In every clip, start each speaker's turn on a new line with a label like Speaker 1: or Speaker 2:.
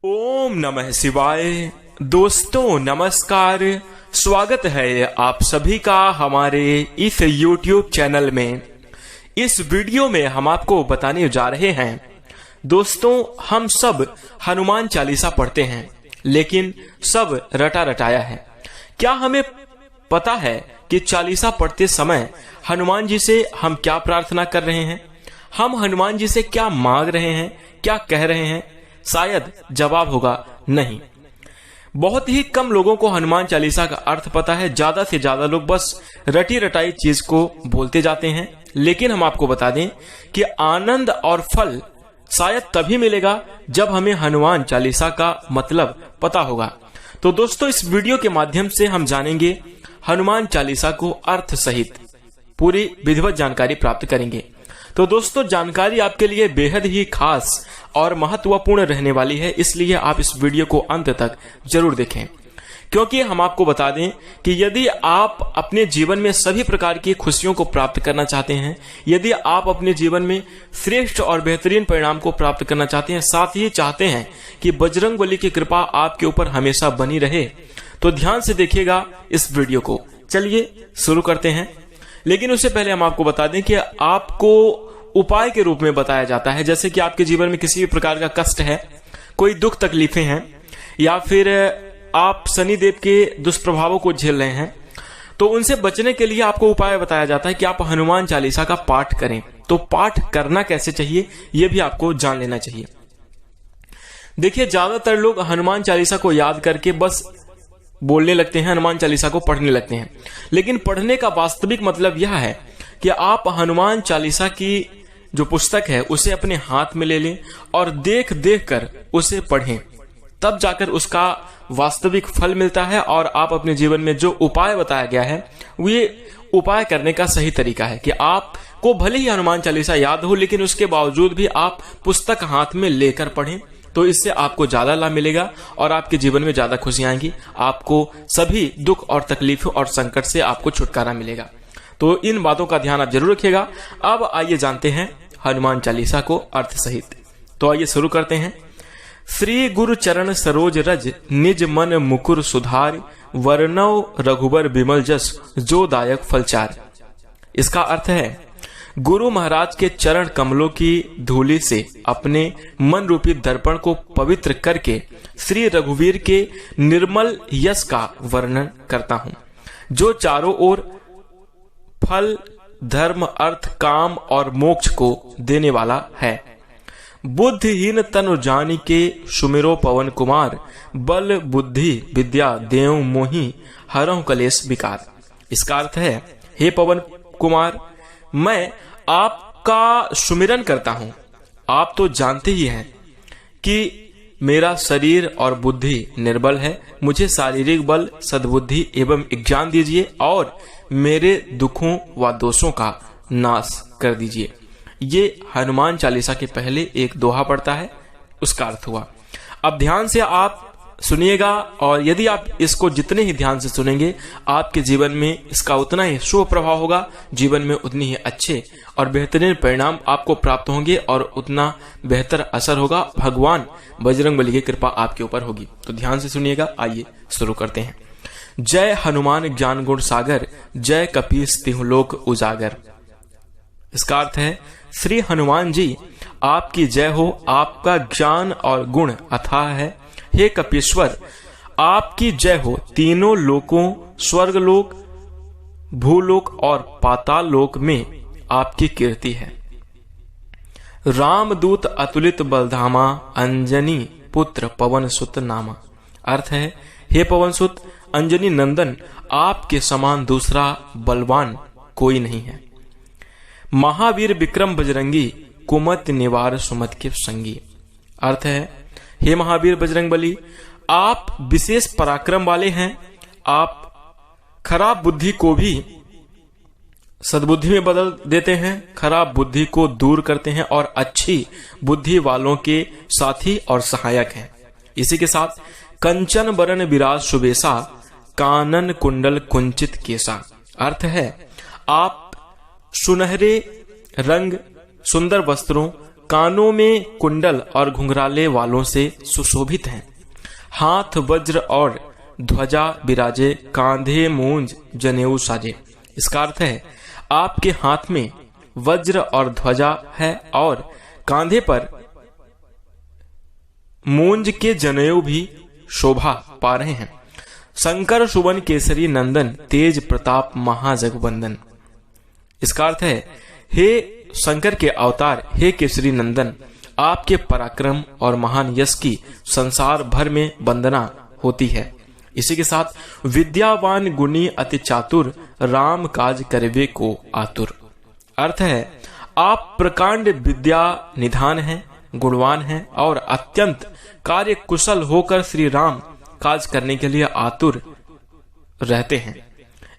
Speaker 1: ओम नमः शिवाय। दोस्तों नमस्कार, स्वागत है आप सभी का हमारे इस YouTube चैनल में। इस वीडियो में हम आपको बताने जा रहे हैं दोस्तों, हम सब हनुमान चालीसा पढ़ते हैं, लेकिन सब रटा रटाया है। क्या हमें पता है कि चालीसा पढ़ते समय हनुमान जी से हम क्या प्रार्थना कर रहे हैं, हम हनुमान जी से क्या मांग रहे हैं, क्या कह रहे हैं? शायद जवाब होगा नहीं। बहुत ही कम लोगों को हनुमान चालीसा का अर्थ पता है। ज्यादा से ज्यादा लोग बस रटी रटाई चीज को बोलते जाते हैं। लेकिन हम आपको बता दें कि आनंद और फल शायद तभी मिलेगा जब हमें हनुमान चालीसा का मतलब पता होगा। तो दोस्तों, इस वीडियो के माध्यम से हम जानेंगे हनुमान चालीसा को अर्थ सहित पूरी विधिवत जानकारी प्राप्त करेंगे। तो दोस्तों, जानकारी आपके लिए बेहद ही खास और महत्वपूर्ण रहने वाली है, इसलिए आप इस वीडियो को अंत तक जरूर देखें, क्योंकि हम आपको बता दें कि यदि आप अपने जीवन में सभी प्रकार की खुशियों को प्राप्त करना चाहते हैं, यदि आप अपने जीवन में श्रेष्ठ और बेहतरीन परिणाम को प्राप्त करना चाहते हैं, साथ ही चाहते हैं कि बजरंगबली की कृपा आपके ऊपर हमेशा बनी रहे, तो ध्यान से देखिएगा इस वीडियो को। चलिए शुरू करते हैं। लेकिन उससे पहले हम आपको बता दें कि आपको उपाय के रूप में बताया जाता है। जैसे कि आपके जीवन में किसी भी प्रकार का कष्ट है, कोई दुख तकलीफें हैं, या फिर आप शनिदेव के दुष्प्रभावों को झेल रहे हैं, तो उनसे बचने के लिए आपको उपाय बताया जाता है कि आप हनुमान चालीसा का पाठ करें। तो पाठ करना कैसे चाहिए, यह भी आपको जान लेना चाहिए। देखिए, ज्यादातर लोग हनुमान चालीसा को याद करके बस बोलने लगते हैं, हनुमान चालीसा को पढ़ने लगते हैं। लेकिन पढ़ने का वास्तविक मतलब यह है कि आप हनुमान चालीसा की जो पुस्तक है उसे अपने हाथ में ले लें और देख देख कर उसे पढ़ें, तब जाकर उसका वास्तविक फल मिलता है। और आप अपने जीवन में जो उपाय बताया गया है, ये उपाय करने का सही तरीका है कि आपको भले ही हनुमान चालीसा याद हो, लेकिन उसके बावजूद भी आप पुस्तक हाथ में लेकर पढ़ें। तो इससे आपको ज्यादा लाभ मिलेगा और आपके जीवन में ज्यादा खुशियां आएंगी। आपको सभी दुख और तकलीफों और संकट से आपको छुटकारा मिलेगा। तो इन बातों का ध्यान आप जरूर रखिएगा। अब आइए जानते हैं हनुमान चालीसा को अर्थ सहित। तो आइए शुरू करते हैं। श्री गुरु चरण सरोज रज, निज मन मुकुर सुधार, वर्णव रघुबर विमल जस, जो दायक फलचार। इसका अर्थ है, गुरु महाराज के चरण कमलों की धूलि से अपने मन रूपी दर्पण को पवित्र करके श्री रघुवीर के निर्मल यश का वर्णन करता हूं, जो चारों ओर फल, धर्म, अर्थ, काम और मोक्ष को देने वाला है। बुद्धिहीन तनु जानी के सुमिरो पवन कुमार, बल बुद्धि विद्या देव मोहि, हरहु कलेश विकार। इसका अर्थ है, हे पवन कुमार, मैं आपका सुमिरन करता हूं। आप तो जानते ही हैं कि मेरा शरीर और बुद्धि निर्बल है। मुझे शारीरिक बल, सद्बुद्धि एवं ज्ञान दीजिए और मेरे दुखों व दोषों का नाश कर दीजिए। ये हनुमान चालीसा के पहले एक दोहा पड़ता है, उसका अर्थ हुआ। अब ध्यान से आप सुनिएगा, और यदि आप इसको जितने ही ध्यान से सुनेंगे, आपके जीवन में इसका उतना ही शुभ प्रभाव होगा, जीवन में उतनी ही अच्छे और बेहतरीन परिणाम आपको प्राप्त होंगे और उतना बेहतर असर होगा। भगवान बजरंगबली की कृपा आपके ऊपर होगी। तो ध्यान से सुनिएगा। आइए शुरू करते हैं। जय हनुमान ज्ञान गुण सागर, जय कपीस तिहुँ लोक उजागर। इसका अर्थ है, श्री हनुमान जी आपकी जय हो, आपका ज्ञान और गुण अथाह है। हे कपीश्वर, आपकी जय हो, तीनों लोकों, स्वर्गलोक, भूलोक और पाताल लोक में आपकी कीर्ति है। रामदूत अतुलित बलधामा, अंजनी पुत्र पवन सुत नामा। अर्थ है, हे पवन सुत, अंजनी नंदन, आपके समान दूसरा बलवान कोई नहीं है। महावीर विक्रम बजरंगी, कुमत निवार सुमत के संगी। अर्थ है, हे महावीर बजरंगबली, आप विशेष पराक्रम वाले हैं। आप खराब बुद्धि को भी सद्बुद्धि में बदल देते हैं, खराब बुद्धि को दूर करते हैं और अच्छी बुद्धि वालों के साथी और सहायक हैं। इसी के साथ कंचन बरन विराज सुबेसा, कानन कुंडल कुंचित केसा। अर्थ है, आप सुनहरे रंग, सुंदर वस्त्रों, कानों में कुंडल और घुंघराले वालों से सुशोभित हैं। हाथ वज्र और ध्वजा विराजे, कांधे मूंज जनेऊ साजे। इसका अर्थ है आपके हाथ में वज्र और ध्वजा है और कांधे पर मूंज के जनेऊ भी शोभा पा रहे हैं। शंकर सुवन केसरी नंदन, तेज प्रताप महाजगवंदन। इसका अर्थ है हे शंकर के अवतार, हे केसरी नंदन, आपके पराक्रम और महान यश की संसार भर में वंदना होती है। इसी के साथ विद्यावान गुणी अति चातुर, राम काज करवे को आतुर। अर्थ है आप प्रकांड विद्या निधान हैं, गुणवान हैं और अत्यंत कार्य कुशल होकर श्री राम काज करने के लिए आतुर रहते हैं।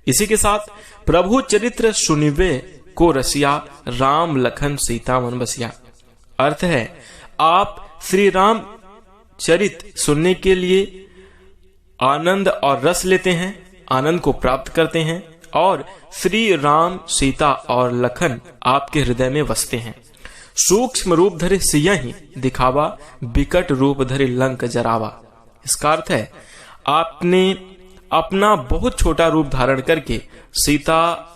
Speaker 1: इसी के साथ प्रभु चरित्र सुनिवे को रसिया, राम लखन सीता मन बसिया। अर्थ है आप श्री राम चरित सुनने के लिए आनंद और रस लेते हैं, आनंद को प्राप्त करते हैं और श्री राम, सीता और लखन आपके हृदय में बसते हैं। सूक्ष्म रूप धरे सियहि दिखावा, विकट रूप धरे लंक जरावा। इसका अर्थ है आपने अपना बहुत छोटा रूप धारण करके सीता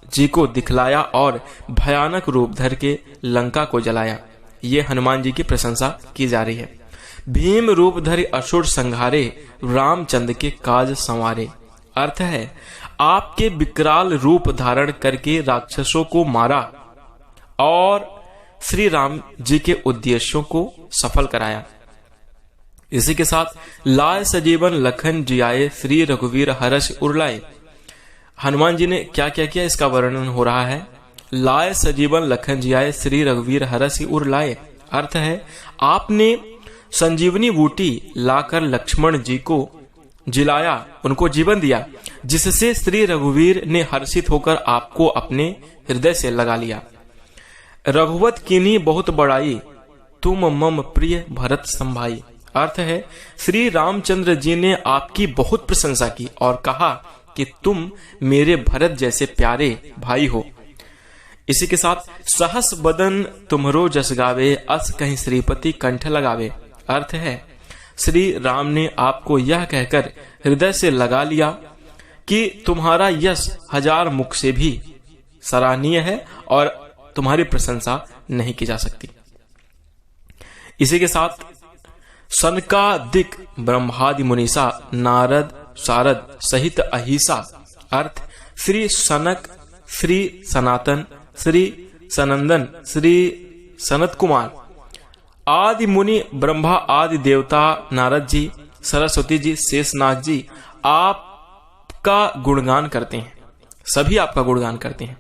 Speaker 1: जी को दिखलाया और भयानक रूप धर के लंका को जलाया। ये हनुमान जी की प्रशंसा की जा रही है। भीम रूप धरे असुर संहारे, रामचंद्र के काज संवारे। अर्थ है आपके विकराल रूप धारण करके राक्षसों को मारा और श्री राम जी के उद्देश्यों को सफल कराया। इसी के साथ लाय सजीवन लखन जियाए, श्री रघुवीर हर्ष उरलाए। हनुमान जी ने क्या क्या किया इसका वर्णन हो रहा है। लाय सजीवन लखन जियाए, श्री रघुवीर हर्ष उरलाए। अर्थ है आपने संजीवनी बूटी लाकर लक्ष्मण जी को जिलाया, उनको जीवन दिया, जिससे श्री रघुवीर ने हर्षित होकर आपको अपने हृदय से लगा लिया। रघुवत कीन्ही बहुत बड़ाई, तुम मम प्रिय भरत संभाई। अर्थ है श्री रामचंद्र जी ने आपकी बहुत प्रशंसा की और कहा कि तुम मेरे भरत जैसे प्यारे भाई हो। इसी के साथ सहस बदन तुम्हरो जस गावे, अस कहीं श्रीपति कंठ लगावे। अर्थ है श्री राम ने आपको यह कहकर हृदय से लगा लिया कि तुम्हारा यश हजार मुख से भी सराहनीय है और तुम्हारी प्रशंसा नहीं की जा सकती। इसी के साथ सनकादिक ब्रह्मादि मुनीसा, नारद सारद सहित अहिसा। अर्थ श्री सनक, श्री सनातन, श्री सनंदन, श्री सनत कुमार आदि मुनि, ब्रह्मा आदि देवता, नारद जी, सरस्वती जी, शेषनाग जी आपका गुणगान करते हैं। सभी आपका गुणगान करते हैं।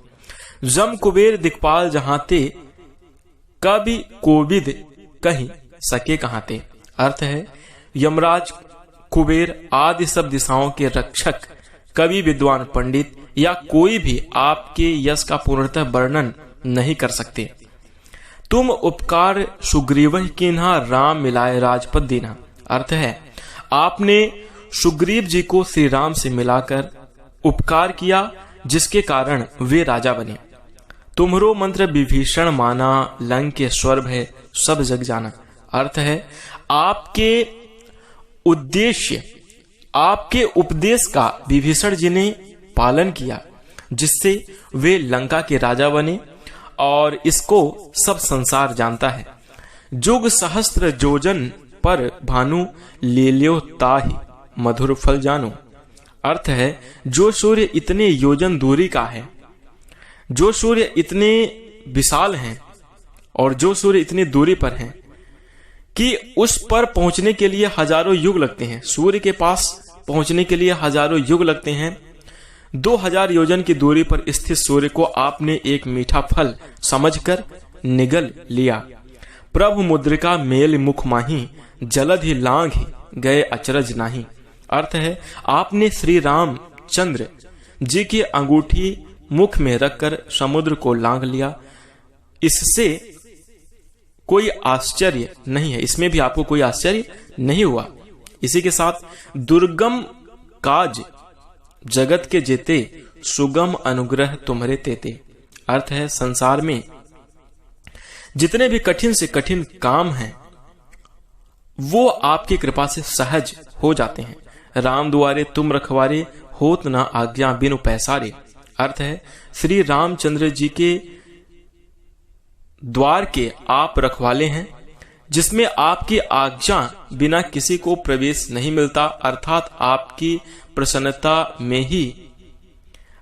Speaker 1: जम कुबेर दिक्पाल जहांते, कवि कोविद कहीं सके कहाते। अर्थ है यमराज, कुबेर आदि सब दिशाओं के रक्षक, कवि, विद्वान, पंडित या कोई भी आपके यश का पूर्णतः वर्णन नहीं कर सकते। तुम उपकार सुग्रीव कीन्हा, राम मिलाए राजपद दीना। अर्थ है आपने सुग्रीव जी को श्री राम से मिलाकर उपकार किया, जिसके कारण वे राजा बने। तुम्हरो मंत्र विभीषण माना, लंकेश्वर है सब जग जाना। अर्थ है आपके उद्देश्य, आपके उपदेश का विभीषण जी ने पालन किया, जिससे वे लंका के राजा बने और इसको सब संसार जानता है। जुग सहस्त्र जोजन पर भानु, ले लियो ताहि मधुर फल जानो। अर्थ है जो सूर्य इतने योजन दूरी का है, जो सूर्य इतने विशाल हैं और जो सूर्य इतनी दूरी पर हैं कि उस पर पहुंचने के लिए हजारों युग लगते हैं। सूर्य के पास पहुंचने के लिए हजारों युग लगते हैं। 2000 योजन की दूरी पर स्थित सूर्य को आपने एक मीठा फल समझकर निगल लिया। प्रभु मुद्रिका मेल मुख माही, जलद ही लांघ गए अचरज नाही। अर्थ है आपने श्री रामचंद्र जी की अंगूठी मुख में रखकर समुद्र को लांघ लिया। इससे कोई आश्चर्य नहीं है, इसमें भी आपको कोई आश्चर्य नहीं हुआ। इसी के साथ दुर्गम काज जगत के जेते, सुगम अनुग्रह तुम्हारे तेते। अर्थ है संसार में जितने भी कठिन से कठिन काम हैं वो आपकी कृपा से सहज हो जाते हैं। राम दुआरे तुम रखवारे, होत न आज्ञा बिनु पैसारे। अर्थ है श्री रामचंद्र जी के द्वार के आप रखवाले हैं, जिसमें आपकी आज्ञा बिना किसी को प्रवेश नहीं मिलता, अर्थात आपकी प्रसन्नता में ही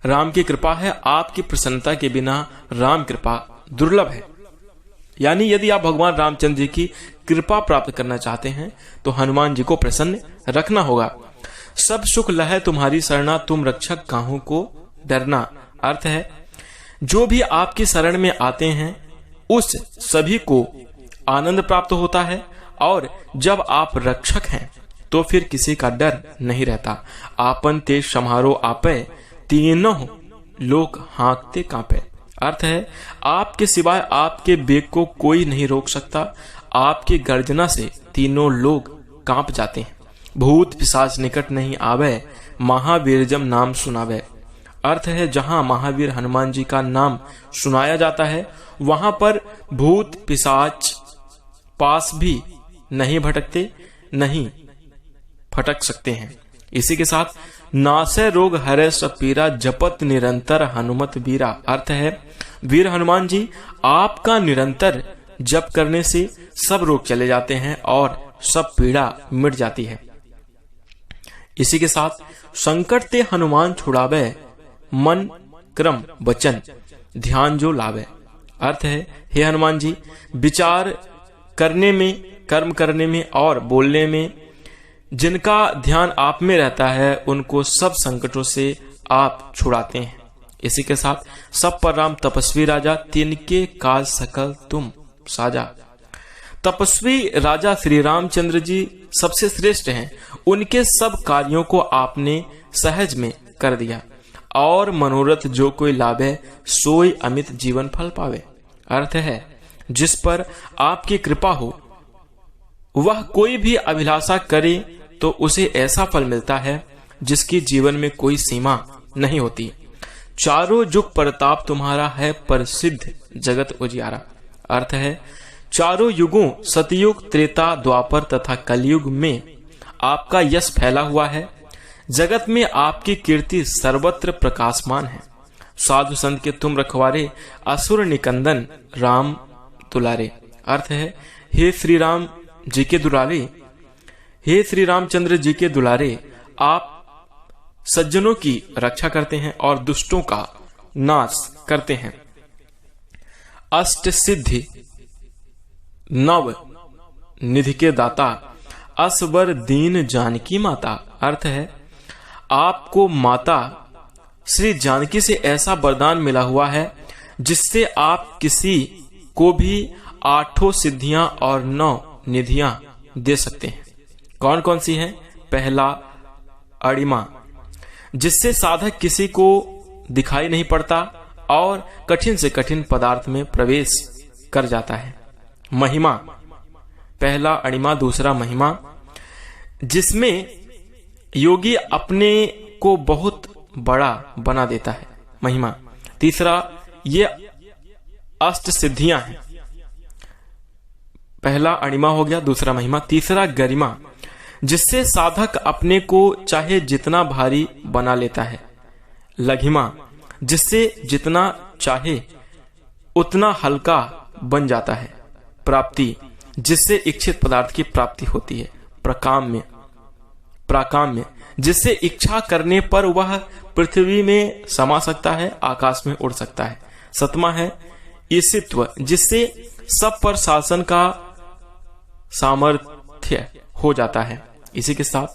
Speaker 1: राम की कृपा है। आपकी प्रसन्नता के बिना राम कृपा दुर्लभ है। यानी यदि आप भगवान रामचंद्र जी की कृपा प्राप्त करना चाहते हैं तो हनुमान जी को प्रसन्न रखना होगा। सब सुख लहै तुम्हारी शरणा, तुम रक्षक काहू को डरना। अर्थ है जो भी आपकी शरण में आते हैं उस सभी को आनंद प्राप्त होता है, और जब आप रक्षक हैं तो फिर किसी का डर नहीं रहता। आपन तेज समारो आपे, तीनों लोग हाँकते कांपे। अर्थ है आपके सिवाय आपके बेग को कोई नहीं रोक सकता। आपकी गर्जना से तीनों लोग कांप जाते हैं। भूत पिशाच निकट नहीं आवे, महावीर जब नाम सुनावे। अर्थ है जहां महावीर हनुमान जी का नाम सुनाया जाता है वहां पर भूत पिशाच पास भी नहीं भटकते, नहीं फटक सकते हैं। इसी के साथ नासै रोग हरै सब पीरा, जपत निरंतर हनुमत वीरा। अर्थ है वीर हनुमान जी आपका निरंतर जप करने से सब रोग चले जाते हैं और सब पीड़ा मिट जाती है। इसी के साथ संकट ते हनुमान छुड़ावे, मन क्रम वचन ध्यान जो लावे। अर्थ है हे हनुमान जी विचार करने में, कर्म करने में और बोलने में जिनका ध्यान आप में रहता है उनको सब संकटों से आप छुड़ाते हैं। इसी के साथ सब पर राम तपस्वी राजा, तिनके काज सकल तुम साजा। तपस्वी राजा श्री रामचंद्र जी सबसे श्रेष्ठ हैं। उनके सब कार्यों को आपने सहज में कर दिया, और मनोरथ जो कोई लाभे सोई अमित जीवन फल पावे। अर्थ है जिस पर आपकी कृपा हो वह कोई भी अभिलाषा करे तो उसे ऐसा फल मिलता है जिसकी जीवन में कोई सीमा नहीं होती। चारों युग प्रताप तुम्हारा है, प्रसिद्ध जगत उजियारा। अर्थ है चारों युगों सतयुग, त्रेता, द्वापर तथा कलयुग में आपका यश फैला हुआ है। जगत में आपकी कीर्ति सर्वत्र प्रकाशमान है। साधु संत के तुम रखवारे, असुर निकंदन राम दुलारे। अर्थ है हे श्री राम जी के दुलारे, हे श्री रामचंद्र जी के दुलारे, आप सज्जनों की रक्षा करते हैं और दुष्टों का नाश करते हैं। अष्ट सिद्धि नव निधि के दाता, असवर दीन जानकी माता। अर्थ है आपको माता श्री जानकी से ऐसा वरदान मिला हुआ है जिससे आप किसी को भी 8 सिद्धियां और 9 निधियां दे सकते हैं। कौन कौन सी हैं? पहला अड़िमा, जिससे साधक किसी को दिखाई नहीं पड़ता और कठिन से कठिन पदार्थ में प्रवेश कर जाता है। महिमा, पहला अड़िमा, दूसरा महिमा, जिसमें योगी अपने को बहुत बड़ा बना देता है। महिमा। तीसरा ये अष्ट सिद्धियां हैं। पहला अणिमा हो गया, दूसरा महिमा। तीसरा गरिमा, जिससे साधक अपने को चाहे जितना भारी बना लेता है। लघिमा, जिससे जितना चाहे उतना हल्का बन जाता है। प्राप्ति, जिससे इच्छित पदार्थ की प्राप्ति होती है। प्राकाम्य, जिससे इच्छा करने पर वह पृथ्वी में समा सकता है, आकाश में उड़ सकता है। सतमा है ईशित्व, जिससे सब पर शासन का सामर्थ्य हो जाता है। इसी के साथ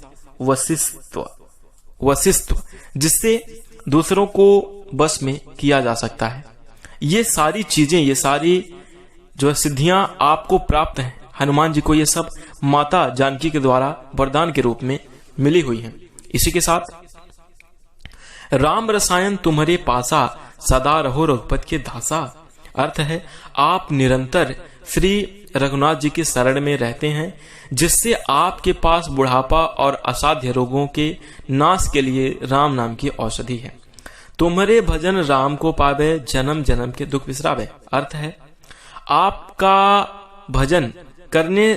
Speaker 1: वशिष्ठ, जिससे दूसरों को बस में किया जा सकता है। ये सारी चीजें, ये सारी जो सिद्धियां आपको प्राप्त हैं, हनुमान जी को ये सब माता जानकी के द्वारा वरदान के रूप में मिली हुई हैं। इसी के साथ राम रसायन तुम्हारे पासा, सदा रहो रघुपति के दासा। अर्थ है आप निरंतर श्री रघुनाथ जी की शरण में रहते हैं, जिससे आपके पास बुढ़ापा और असाध्य रोगों के नाश के लिए राम नाम की औषधि है। तुम्हारे भजन राम को पावे, जन्म जन्म के दुख विसरावे। अर्थ है आपका भजन करने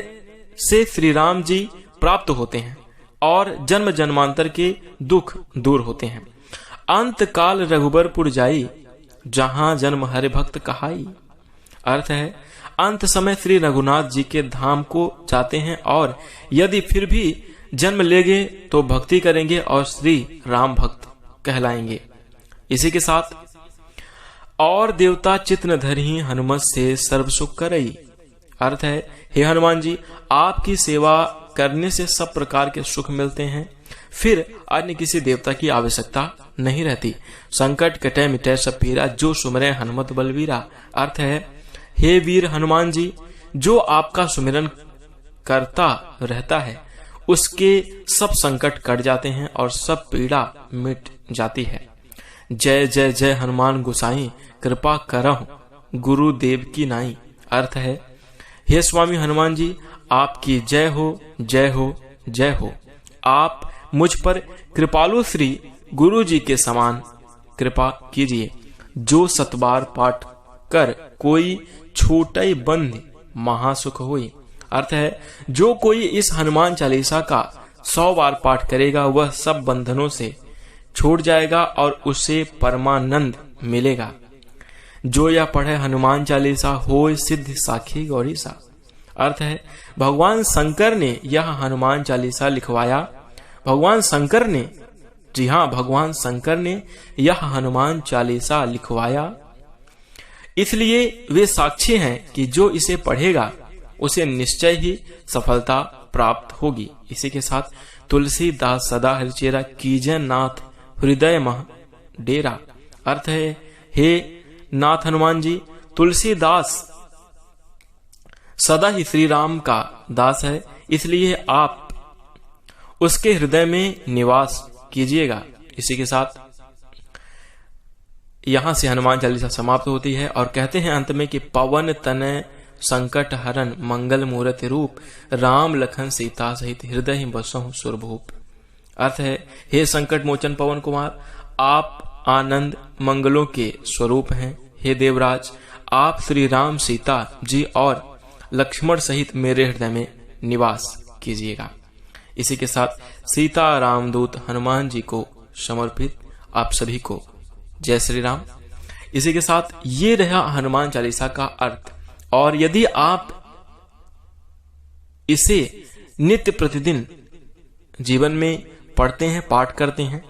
Speaker 1: से श्री राम जी प्राप्त होते हैं और जन्म जन्मांतर के दुख दूर होते हैं। अंत काल रघुबरपुर जाई, जहां जन्म हरि भक्त कहाई। अर्थ है अंत समय श्री रघुनाथ जी के धाम को जाते हैं और यदि फिर भी जन्म लेंगे तो भक्ति करेंगे और श्री राम भक्त कहलाएंगे। इसी के साथ और देवता चित्त न धरहि, हनुमत से सर्व सुख करई। अर्थ है हे हनुमान जी, आपकी सेवा करने से सब प्रकार के सुख मिलते हैं, फिर अन्य किसी देवता की आवश्यकता नहीं रहती। संकट कटे मिटे सब पीरा, जो सुमरे हनुमत बलवीरा। अर्थ है हे वीर हनुमान जी, जो आपका सुमिरन करता रहता है उसके सब संकट कट जाते हैं और सब पीड़ा मिट जाती है। जय जय जय हनुमान गोसाई, कृपा करहु गुरुदेव की नाई। अर्थ है हे स्वामी हनुमान जी, आपकी जय हो जय हो जय हो। आप मुझ पर कृपालु श्री गुरु जी के समान कृपा कीजिए। जो सतबार पाठ कर कोई छोटे बंध महासुख होई। अर्थ है जो कोई इस हनुमान चालीसा का 100 बार पाठ करेगा वह सब बंधनों से छूट जाएगा और उसे परमानंद मिलेगा। जो यह पढ़े हनुमान चालीसा होय सिद्ध साखी गौरी सा। अर्थ है भगवान शंकर ने यह हनुमान चालीसा लिखवाया। भगवान शंकर ने, जी हाँ, भगवान शंकर ने यह हनुमान चालीसा लिखवाया, इसलिए वे साक्षी हैं कि जो इसे पढ़ेगा उसे निश्चय ही सफलता प्राप्त होगी। इसी के साथ तुलसीदास सदा हरिचेरा, कीजय नाथ हृदय मह डेरा। अर्थ है हे नाथ हनुमान जी, तुलसीदास सदा ही श्री राम का दास है, इसलिए आप उसके हृदय में निवास कीजिएगा। इसी के साथ यहां से हनुमान चालीसा समाप्त होती है और कहते हैं अंत में कि पवन तनय संकट हरन, मंगल मूर्ति रूप, राम लखन सीता सहित हृदय बसहु सुरभूप। अर्थ है हे संकट मोचन पवन कुमार, आप आनंद मंगलों के स्वरूप हैं। हे देवराज, आप श्री राम सीता जी और लक्ष्मण सहित मेरे हृदय में निवास कीजिएगा। इसी के साथ सीता रामदूत हनुमान जी को समर्पित आप सभी को जय श्री राम। इसी के साथ ये रहा हनुमान चालीसा का अर्थ। और यदि आप इसे नित्य प्रतिदिन जीवन में पढ़ते हैं, पाठ करते हैं,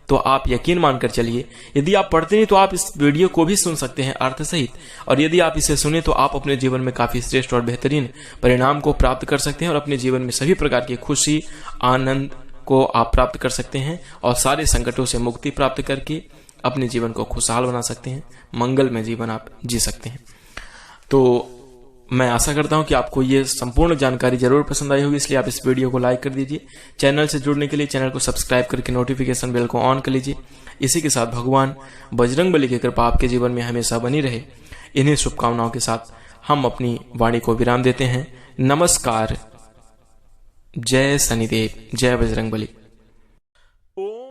Speaker 1: तो आप यकीन मानकर चलिए, यदि आप पढ़ते नहीं तो आप इस वीडियो को भी सुन सकते हैं अर्थ सहित, और यदि आप इसे सुने तो आप अपने जीवन में काफी श्रेष्ठ और बेहतरीन परिणाम को प्राप्त कर सकते हैं और अपने जीवन में सभी प्रकार की खुशी आनंद को आप प्राप्त कर सकते हैं और सारे संकटों से मुक्ति प्राप्त करके अपने जीवन को खुशहाल बना सकते हैं, मंगलमय जीवन आप जी सकते हैं। तो मैं आशा करता हूं कि आपको ये संपूर्ण जानकारी जरूर पसंद आई होगी, इसलिए आप इस वीडियो को लाइक कर दीजिए। चैनल से जुड़ने के लिए चैनल को सब्सक्राइब करके नोटिफिकेशन बेल को ऑन कर लीजिए। इसी के साथ भगवान बजरंगबली की कृपा आपके जीवन में हमेशा बनी रहे। इन्हीं शुभकामनाओं के साथ हम अपनी वाणी को विराम देते हैं। नमस्कार। जय शनिदेव, जय बजरंगबली।